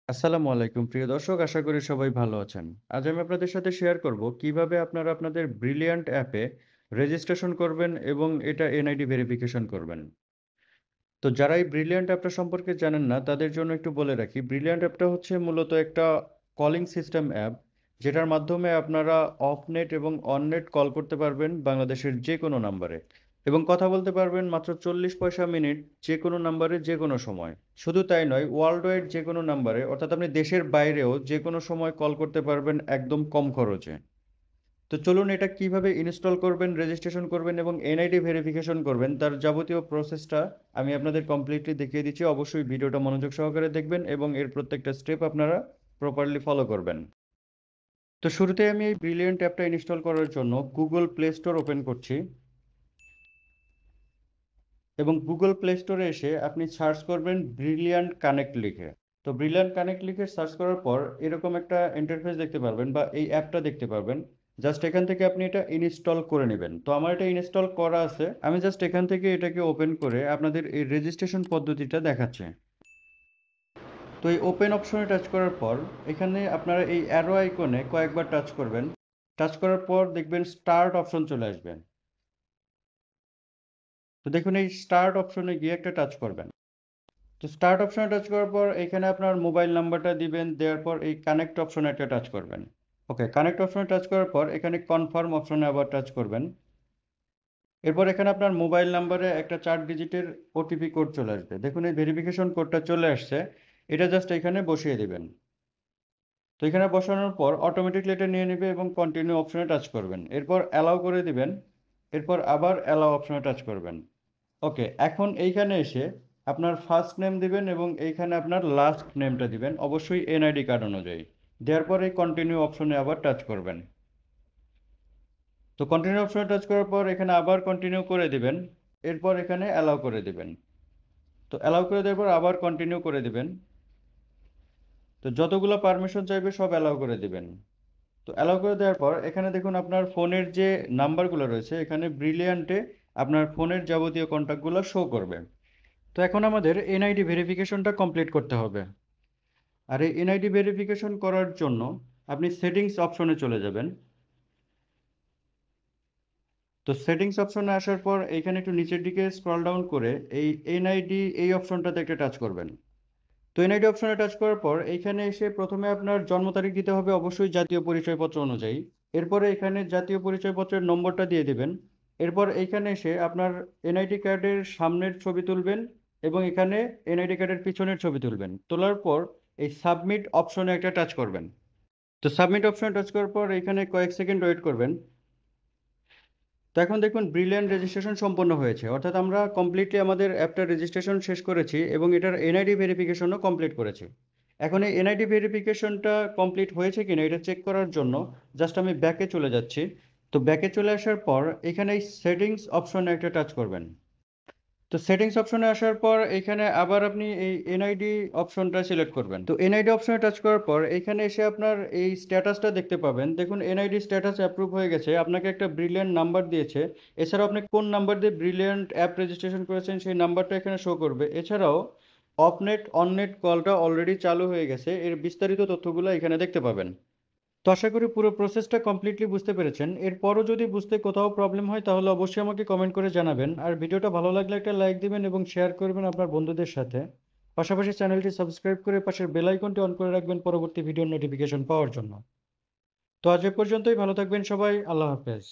আসসালামু আলাইকুম প্রিয় দর্শক, আশা করি সবাই ভালো আছেন। আজ আমি আপনাদের সাথে শেয়ার করব কিভাবে আপনারা আপনাদের ব্রিলিয়ান্ট অ্যাপে রেজিস্ট্রেশন করবেন এবং এটা এনআইডি ভেরিফিকেশন করবেন। তো যারা এই ব্রিলিয়ান্ট অ্যাপটা সম্পর্কে জানেন না তাদের জন্য একটু বলে রাখি, ব্রিলিয়ান্ট অ্যাপটা হচ্ছে মূলত একটা কলিং সিস্টেম অ্যাপ, যেটার মাধ্যমে আপনারা অফ নেট এবং অন নেট কল করতে পারবেন বাংলাদেশের যে কোনো নাম্বারে এবং কথা বলতে পারবেন মাত্র 40 পয়সা মিনিট, যে কোনো নাম্বারে যে কোনো সময়। শুধু তাই নয়, ওয়ার্ল্ড ওয়াইড যে কোনো নাম্বারে, অর্থাৎ আপনি দেশের বাইরেও যে কোনো সময় কল করতে পারবেন একদম কম খরচে। তো চলুন এটা কিভাবে ইনস্টল করবেন, রেজিস্ট্রেশন করবেন এবং এনআইডি ভেরিফিকেশন করবেন তার যাবতীয় প্রসেসটা আমি আপনাদের কমপ্লিটলি দেখিয়ে দিচ্ছি। অবশ্যই ভিডিওটা মনোযোগ সহকারে দেখবেন এবং এর প্রত্যেকটা স্টেপ আপনারা প্রপারলি ফলো করবেন। তো শুরুতে আমি এই ব্রিলিয়ান্ট অ্যাপটা ইনস্টল করার জন্য গুগল প্লে স্টোর ওপেন করছি এবং গুগল প্লে স্টোরে এসে আপনি সার্চ করবেন ব্রিলিয়ান্ট কানেক্ট লিখে। তো ব্রিলিয়ান্ট কানেক্ট লিখে সার্চ করার পর এরকম একটা ইন্টারফেস দেখতে পারবেন বা এই অ্যাপটা দেখতে পারবেন। জাস্ট এখান থেকে আপনি এটা ইনস্টল করে নেবেন। তো আমার এটা ইনস্টল করা আছে, আমি জাস্ট এখান থেকে এটাকে ওপেন করে আপনাদের এই রেজিস্ট্রেশন পদ্ধতিটা দেখাচ্ছি। তো এই ওপেন অপশনে টাচ করার পর এখানে আপনারা এই অ্যারো আইকনে কয়েকবার টাচ করবেন। টাচ করার পর দেখবেন স্টার্ট অপশন চলে আসবে। তো দেখুন এই স্টার্ট অপশনে গিয়ে একটা টাচ করবেন। তো স্টার্ট অপশনে টাচ করার পর এখানে আপনার মোবাইল নাম্বারটা দিবেন, দেওয়ার পর এই কানেক্ট অপশনে একটা টাচ করবেন। ওকে, কানেক্ট অপশনে টাচ করার পর এখানে কনফার্ম অপশনে আবার টাচ করবেন। এরপর এখানে আপনার মোবাইল নাম্বারে একটা 4 ডিজিটের ওটিপি কোড চলে আসবে। দেখুন এই ভেরিফিকেশন কোডটা চলে আসছে, এটা জাস্ট এখানে বসিয়ে দিবেন। তো এখানে বসানোর পর অটোমেটিকলি এটা নিয়ে নেবে এবং কন্টিনিউ অপশনে টাচ করবেন। এরপর অ্যালাউ করে দিবেন। এরপর আবার অ্যালাউ অপশনে টাচ করবেন। ওকে, এখন এইখানে এসে আপনার ফার্স্ট নেম দিবেন এবং এইখানে আপনার লাস্ট নেমটা দিবেন, অবশ্যই এনআইডি কার্ড অনুযায়ী। দেওয়ার পর এই কন্টিনিউ অপশনে আবার টাচ করবেন। তো কন্টিনিউ অপশনে টাচ করার পর এখানে আবার কন্টিনিউ করে দিবেন। এরপর এখানে অ্যালাউ করে দিবেন। তো অ্যালাউ করে দেওয়ার পর আবার কন্টিনিউ করে দিবেন। তো যতগুলো পারমিশন চাইবে সব অ্যালাউ করে দিবেন। তো অ্যালাউ করে দেওয়ার পর এখানে দেখুন আপনার ফোনের যে নাম্বারগুলো রয়েছে, এখানে ব্রিলিয়ান্টে আপনার ফোনের যাবতীয় কন্ট্যাক্টগুলো শো করবে। তো এখন আমাদের এনআইডি ভেরিফিকেশনটা কমপ্লিট করতে হবে। আর এই এনআইডি ভেরিফিকেশন করার জন্য আপনি সেটিংস অপশনে চলে যাবেন। তো সেটিংস অপশনে আসার পর এইখানে একটু নিচের দিকে স্ক্রল ডাউন করে এই এনআইডি এই অপশনটাতে একটা টাচ করবেন। তো এনআইডি অপশনে টাচ করার পর এইখানে এসে প্রথমে আপনার জন্ম তারিখ দিতে হবে, অবশ্যই জাতীয় পরিচয়পত্র অনুযায়ী। এরপরে এখানে জাতীয় পরিচয়পত্রের নম্বরটা দিয়ে দিবেন। এরপর এইখানে এসে আপনার এনআইডি কার্ডের সামনের ছবি তুলবেন এবং এখানে এনআইডি কার্ডের পিছনের ছবি তুলবেন। তোলার পর এই সাবমিট অপশনে একটা টাচ করবেন। তো সাবমিট অপশনে টাচ করার পর এখানে কয়েক সেকেন্ড ওয়েট করবেন। তো এখন দেখুন ব্রিলিয়ান্ট রেজিস্ট্রেশন সম্পন্ন হয়েছে, অর্থাৎ আমরা কমপ্লিটলি আমাদের অ্যাপটার রেজিস্ট্রেশন শেষ করেছি এবং এটার এনআইডি ভেরিফিকেশনও কমপ্লিট করেছি। এখন এই এনআইডি ভেরিফিকেশনটা কমপ্লিট হয়েছে কিনা এটা চেক করার জন্য জাস্ট আমি ব্যাকে চলে যাচ্ছি। তো ব্যাকে চলে আসার পর এখানে এই সেটিংস অপশনে একটা টাচ করবেন। তো সেটিংস অপশনে আসার পর এখানে আবার আপনি এই এনআইডি অপশনটা সিলেক্ট করবেন। তো এনআইডি অপশনে টাচ করার পর এখানে এসে আপনার এই স্ট্যাটাসটা দেখতে পাবেন। দেখুন এনআইডি স্ট্যাটাস অ্যাপ্রুভ হয়ে গেছে, আপনাকে একটা ব্রিলিয়ান্ট নাম্বার দিয়েছে। এছাড়াও আপনি কোন নাম্বার দিয়ে ব্রিলিয়ান্ট অ্যাপ রেজিস্ট্রেশন করেছেন সেই নাম্বারটা এখানে শো করবে। এছাড়াও অফনেট অননেট কলটা অলরেডি চালু হয়ে গেছে, এর বিস্তারিত তথ্যগুলো এখানে দেখতে পাবেন। তো আশা করি পুরো প্রসেসটা কমপ্লিটলি বুঝতে পেরেছেন। এরপরও যদি বুঝতে কোথাও প্রবলেম হয় তাহলে অবশ্যই আমাকে কমেন্ট করে জানাবেন। আর ভিডিওটা ভালো লাগলে একটা লাইক দিবেন এবং শেয়ার করবেন আপনার বন্ধুদের সাথে। পাশাপাশি চ্যানেলটি সাবস্ক্রাইব করে পাশের বেল আইকনটি অন করে রাখবেন পরবর্তী ভিডিওর নোটিফিকেশন পাওয়ার জন্য। তো আজ এ পর্যন্তই, ভালো থাকবেন সবাই, আল্লাহ হাফেজ।